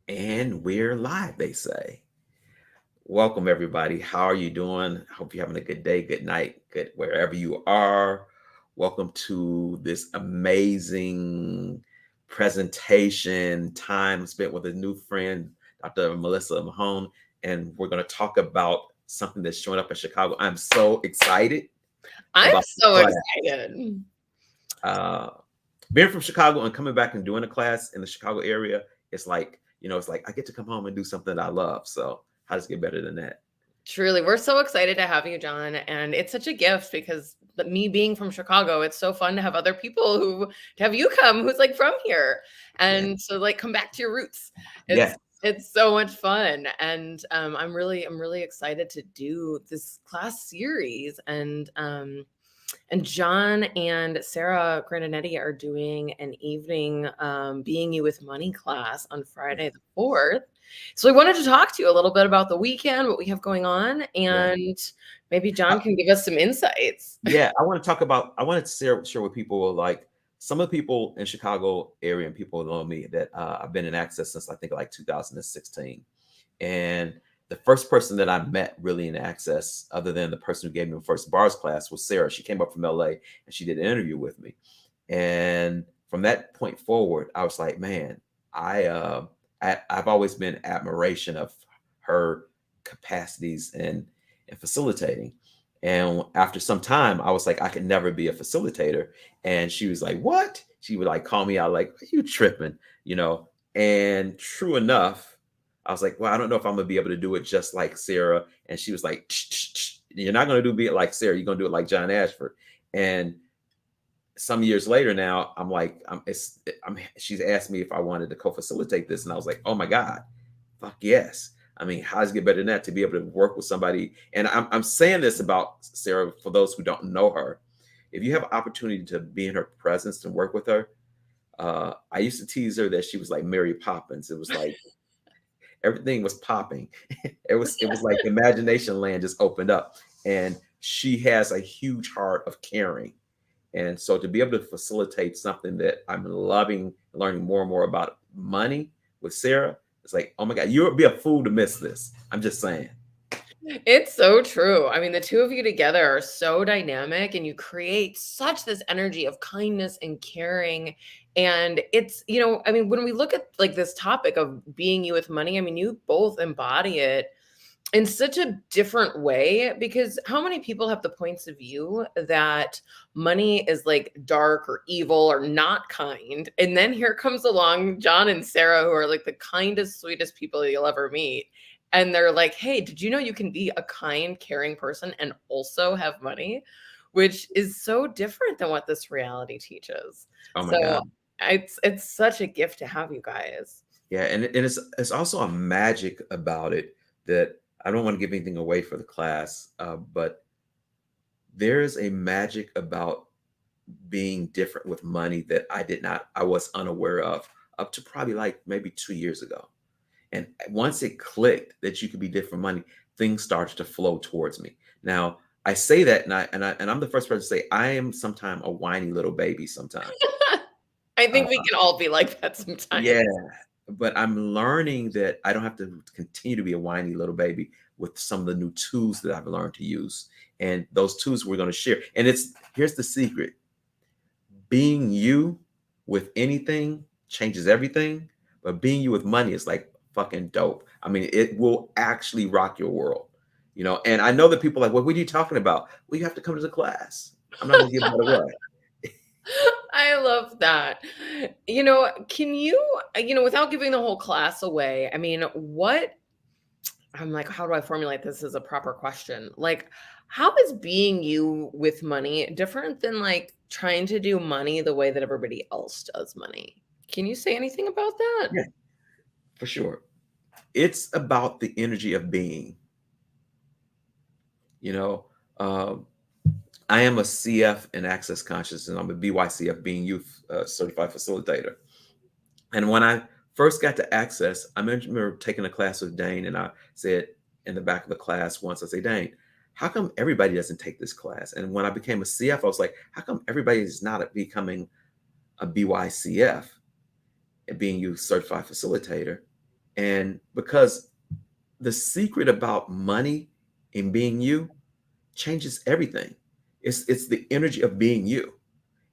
And we're live, they say. Welcome, everybody. How are you doing? Hope you're having a good day, good night, good wherever you are. Welcome to this amazing presentation time spent with a new friend, Dr. Melissa Mahone. And we're going to talk about something that's showing up in Chicago. I'm so excited I'm about the so class. excited. Uh, Being from Chicago and coming back and doing a class in the Chicago area, it's like I get to come home and do something that I love. So how does it get better than that? Truly, we're so excited to have you, John. And it's such a gift because me being from Chicago, it's so fun to have other people to have you come who's like from here. Yeah. And so like come back to your roots. Yeah. It's so much fun. And I'm really excited to do this class series. And John and Sarah Grandinetti are doing an evening Being You with Money class on Friday the 4th. So we wanted to talk to you a little bit about the weekend, what we have going on, Yeah. and maybe Uh, John can give us some insights. yeah. I want to share with people like some of the people in Chicago area and people know me that I've been in Access since I think like 2016. And the first person that I met really in Access, other than the person who gave me the first bars class, was Sarah. She came up from LA and she did an interview with me. And from that point forward, I was like, man, I, uh, I've always been admiration of her capacities and facilitating. And after some time, I was like, I could never be a facilitator. And she was like, what? She would like call me out, like, are you tripping? You know? And true enough, I was like, well, I don't know if I'm gonna be able to do it just like Sarah. And she was like, you're not gonna be it like Sarah. You're gonna do it like John Ashford. And some years later now, I'm like, she's asked me if I wanted to co-facilitate this, and I was like, oh my god, fuck yes. I mean, how does it get better than that to be able to work with somebody? And I'm saying this about Sarah for those who don't know her. If you have an opportunity to be in her presence and work with her, I used to tease her that she was like Mary Poppins. It was like everything was popping. It was like imagination land just opened up, and she has a huge heart of caring. And so to be able to facilitate something that I'm loving, learning more and more about money with Sarah, it's like, oh my God, you would be a fool to miss this. I'm just saying. It's so true. I mean, the two of you together are so dynamic and you create such this energy of kindness and caring. And I mean, when we look at like this topic of being you with money, I mean, you both embody it in such a different way because how many people have the points of view that money is like dark or evil or not kind, and then here comes along John and Sarah, who are like the kindest, sweetest people you'll ever meet, and they're like, hey, did you know you can be a kind, caring person and also have money, which is so different than what this reality teaches. Oh my So God. it's such a gift to have you guys. Yeah. And it's also a magic about it that I don't want to give anything away for the class, but there is a magic about being different with money that I was unaware of up to probably like maybe 2 years ago. And once it clicked that you could be different money, things started to flow towards me. Now I say that, and I'm the first person to say I am sometimes a whiny little baby. Sometimes, I uh, think we can all be like that yeah. sometimes. But I'm learning that I don't have to continue to be a whiny little baby with some of the new tools that I've learned to use, and those tools we're going to share. And it's here's the secret: being you with anything changes everything, but being you with money is like fucking dope. I mean, it will actually rock your world, you know. And I know that people are like, well, what are you talking about? Well, you have to come to the class. I'm not gonna give that away. I love that. Can you, without giving the whole class away, I mean, I'm like, how do I formulate this as a proper question? Like, how is being you with money different than like trying to do money the way that everybody else does money? Can you say anything about that? Yeah, for sure. It's about the energy of being, you know. Um, I am a CF in Access Consciousness, and I'm a BYCF, being youth certified facilitator. And when I first got to Access, I remember taking a class with Dane, and I said in the back of the class once, I say, Dane, how come everybody doesn't take this class? And when I became a CF, I was like, how come everybody is not becoming a BYCF and being youth certified facilitator? And because the secret about money and being you changes everything. It's the energy of being you.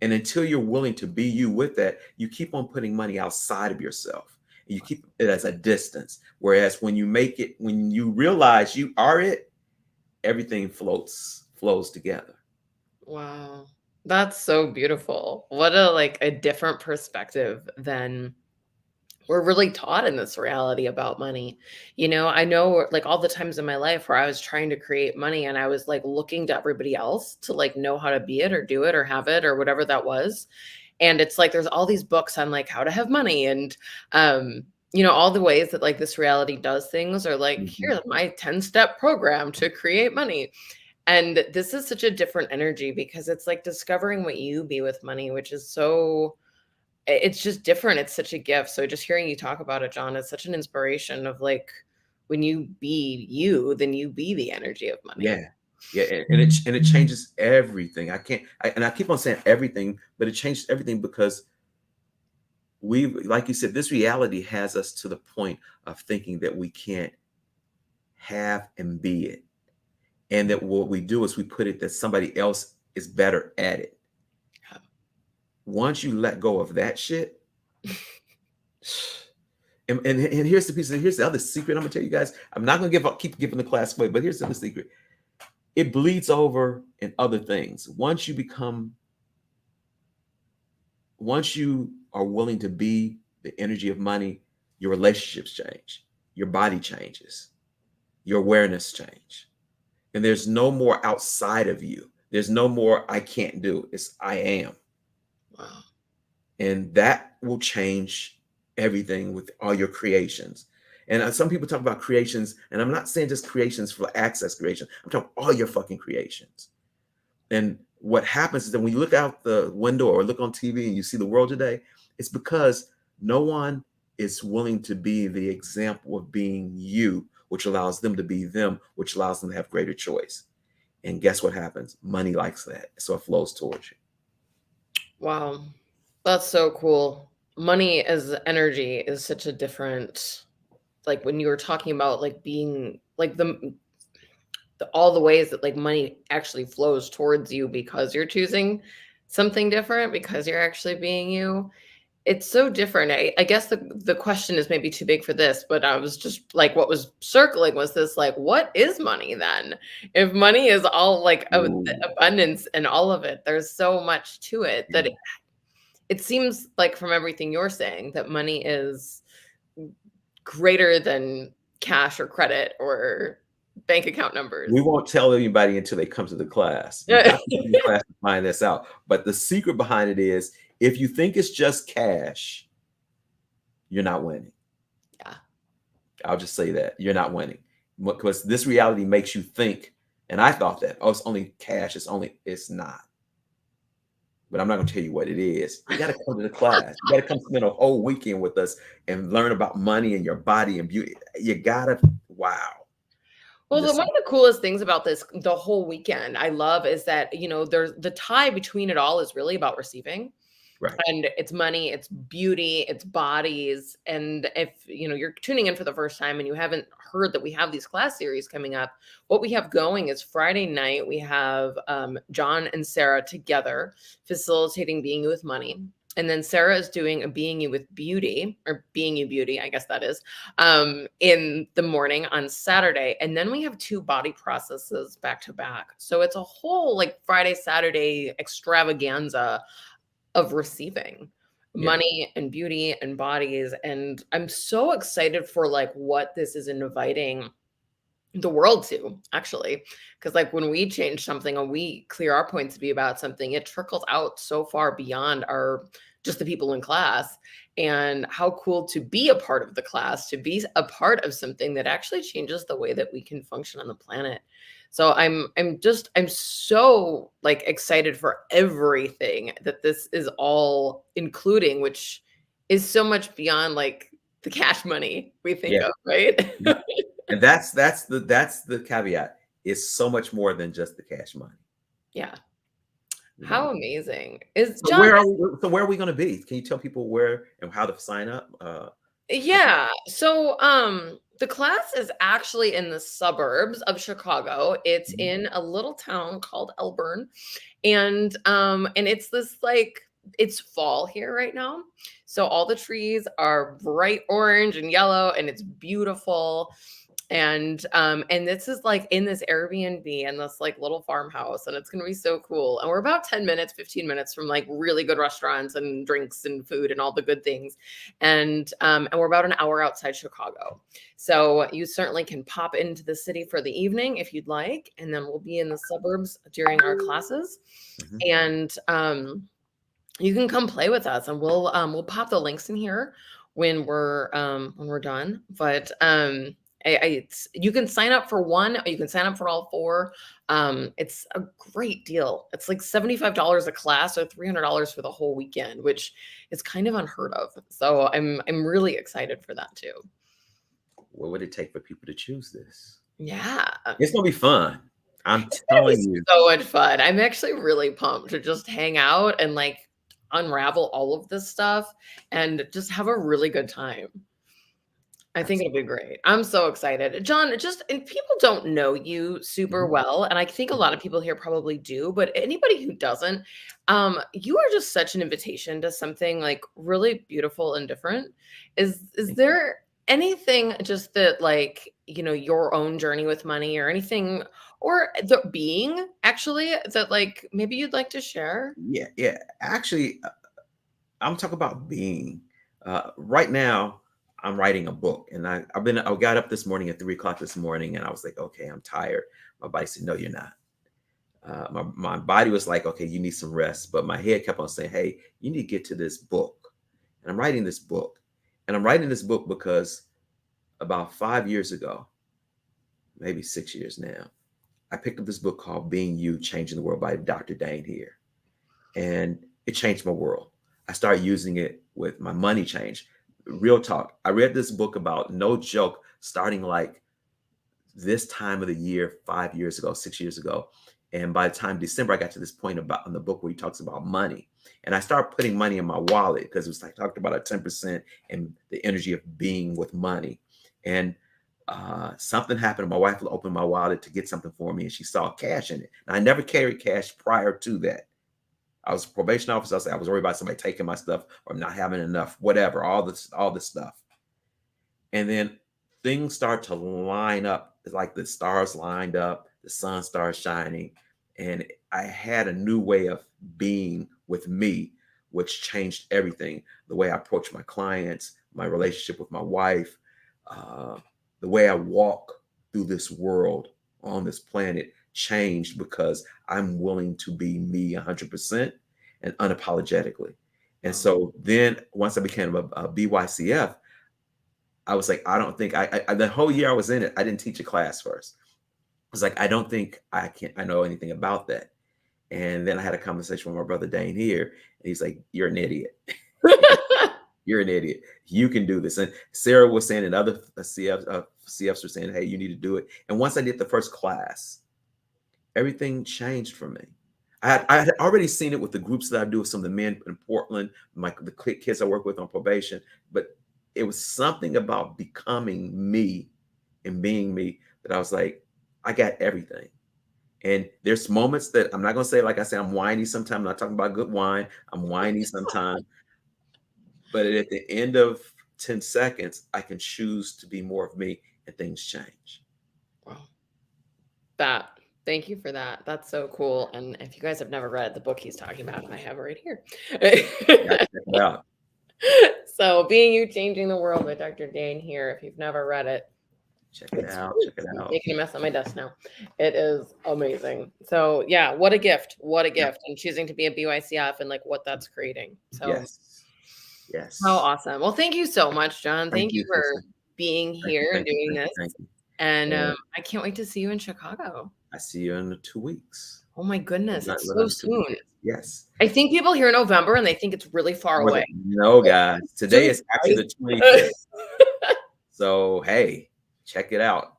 And until you're willing to be you with that, you keep on putting money outside of yourself. And you keep it as a distance. Whereas when you make it, when you realize you are it, everything flows together. Wow. That's so beautiful. What a like a different perspective than we're really taught in this reality about money. I know like all the times in my life where I was trying to create money and I was like looking to everybody else to like know how to be it or do it or have it or whatever that was. And it's like there's all these books on like how to have money and all the ways that like this reality does things are like Mhm. here's my 10-step program to create money. And this is such a different energy because it's like discovering what you be with money, which is so it's just different. It's such a gift. So just hearing you talk about it, John, is such an inspiration of like when you be you, then you be the energy of money. Yeah. Yeah. And it changes everything. And I keep on saying everything, but it changes everything because like you said, this reality has us to the point of thinking that we can't have and be it. And that what we do is we put it that somebody else is better at it. Once you let go of that shit, and here's the piece, and here's the other secret I'm gonna tell you guys. I'm not gonna keep giving the class away, but here's the other secret. It bleeds over in other things. Once you are willing to be the energy of money, your relationships change, your body changes, your awareness change. And there's no more outside of you. There's no more I can't do. It's I am. Wow. And that will change everything with all your creations. And some people talk about creations, and I'm not saying just creations for access creation. I'm talking all your fucking creations. And what happens is that when you look out the window or look on TV and you see the world today, it's because no one is willing to be the example of being you, which allows them to be them, which allows them to have greater choice. And guess what happens? Money likes that. So it flows towards you. Wow. That's so cool. Money as energy is such a different, like when you were talking about like being like all the ways that like money actually flows towards you because you're choosing something different, because you're actually being you. It's so different. I guess the question is maybe too big for this, but I was just like, what was circling was this like, what is money then? If money is all like the Ooh, abundance and all of it, there's so much to it that yeah. it seems like from everything you're saying that money is greater than cash or credit or bank account numbers. We won't tell anybody until they come to the class. You have to come to the class to find this out. But the secret behind it is if you think it's just cash, you're not winning. Yeah. I'll just say that you're not winning because this reality makes you think. And I thought that, oh, it's only cash. It's not. But I'm not going to tell you what it is. You got to come to the class. You got to come spend a whole weekend with us and learn about money and your body and beauty. You got to, wow. Well, This, one of the coolest things about the whole weekend I love is that, there's the tie between it all is really about receiving. right. And it's money, it's beauty, it's bodies. And if you're tuning in for the first time and you haven't heard that we have these class series coming up, what we have going is Friday night, we have John and Sarah together facilitating Being You with Money. And then Sarah is doing a Being You with Beauty, or Being You Beauty, I guess that is, in the morning on Saturday. And then we have 2 body processes back to back. So it's a whole like Friday, Saturday extravaganza of receiving Yeah. money and beauty and bodies. And I'm so excited for like what this is inviting the world to actually, because like when we change something and we clear our points of view about something, it trickles out so far beyond our just the people in class. And how cool to be a part of the class, to be a part of something that actually changes the way that we can function on the planet. So I'm so like excited for everything that this is all including, which is so much beyond like the cash money we think Yeah. of, right? Yeah. And that's the caveat. It's so much more than just the cash money. Yeah. You How know. amazing. Is So John, where are we going to be? Can you tell people where and how to sign up? Yeah. So, the class is actually in the suburbs of Chicago. It's Mhm. in a little town called Elburn, and it's this like it's fall here right now. So all the trees are bright orange and yellow, and it's beautiful. And this is like in this Airbnb in this like little farmhouse, and it's gonna be so cool. And we're about 10 minutes, 15 minutes from like really good restaurants and drinks and food and all the good things. And we're about an hour outside Chicago. So you certainly can pop into the city for the evening if you'd like, and then we'll be in the suburbs during our classes. Mhm. And you can come play with us, and we'll pop the links in here when we're done. But it's you can sign up for one, or you can sign up for all four. It's a great deal. It's like $75 a class or $300 for the whole weekend, which is kind of unheard of. So I'm really excited for that too. What would it take for people to choose this? Yeah. It's gonna be fun. I'm It's gonna be telling you. so much fun. I'm actually really pumped to just hang out and like unravel all of this stuff and just have a really good time. I think it'll be great. I'm so excited. John, just and people don't know you super Mhm. well, and I think a lot of people here probably do, but anybody who doesn't, you are just such an invitation to something like really beautiful and different. Is Thank you. there anything just that like, your own journey with money or anything or the being actually that like maybe you'd like to share? Yeah, yeah. Actually, I'm talking about being. Right now, I'm writing a book, and I got up this morning at 3 o'clock this morning, and I was like, okay, I'm tired. My body said, no, you're not. My body was like, okay, you need some rest, but my head kept on saying, hey, you need to get to this book. And I'm writing this book, and I'm writing this book because about 5 years ago, maybe 6 years now, I picked up this book called Being You, Changing the World by Dr. Dane here. And it changed my world. I started using it with my money change. Real talk. I read this book about no joke, starting like this time of the year, 5 years ago, 6 years ago. And by the time December, I got to this point about in the book where he talks about money. And I started putting money in my wallet because it was like talked about a 10% and the energy of being with money. And something happened. My wife opened my wallet to get something for me, and she saw cash in it. And I never carried cash prior to that. I was a probation officer. I was worried about somebody taking my stuff or not having enough, whatever, all this stuff. And then things start to line up. It's like the stars lined up, the sun started shining. And I had a new way of being with me, which changed everything. The way I approach my clients, my relationship with my wife, uh, the way I walk through this world on this planet changed because I'm willing to be me 100% and unapologetically. And Wow. so then once I became a BYCF, I was like, I don't think the whole year I was in it, I didn't teach a class first. I was like, I don't think I know anything about that. And then I had a conversation with my brother Dane here, and he's like, you're an idiot. You're an idiot. You can do this. And Sarah was saying, and other CFs were saying, hey, you need to do it. And once I did the first class, everything changed for me. I had already seen it with the groups that I do with some of the men in Portland, the kids I work with on probation, but it was something about becoming me and being me that I was like, I got everything. And there's moments that I'm not gonna say, like I say, I'm whiny sometimes. I'm not talking about good wine. I'm whiny sometimes, but at the end of 10 seconds, I can choose to be more of me and things change. Wow. That Thank you for that. That's so cool. And if you guys have never read the book he's talking about, I have it right here. You gotta check it out. So, Being You, Changing the World by Dr. Dane here. If you've never read it, Check it it's out. free. Check it I'm out. making a mess on my desk now. It is amazing. So, yeah, what a gift. What a Yep. gift. And choosing to be a BYCF and like what that's creating. So, Yes. how Yes. awesome. Well, thank you so much, John. Thank Thank you you, for sister. being Thank you, here and thank you, doing thank this. you, thank you. And And I can't wait to see you in Chicago. I see you in 2 weeks. Oh my Live goodness, not it's live so under 2 weeks. soon. Yes. I think people hear November and they think it's really far More away. than no, guys. Today Soon, is actually right? the 25th. So, hey, check it out.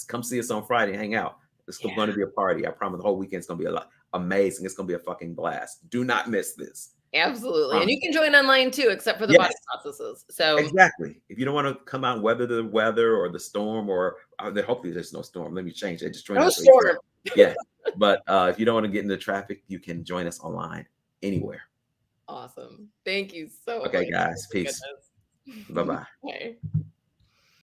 Come see us on Friday and hang out. It's Yeah. gonna be a party. I promise the whole weekend's gonna be a lot amazing. It's gonna be a fucking blast. Do not miss this. Absolutely. And Promise. you can join online too, except for the body Yes, processes. So exactly. If you don't want to come out and weather the weather or the storm, or hopefully there's no storm. Let me change it. Just join no us where you storm. are. Yeah. But if you don't want to get into traffic, you can join us online anywhere. Awesome. Thank you so Okay, much. guys. Oh Peace. my Bye goodness. bye. Bye.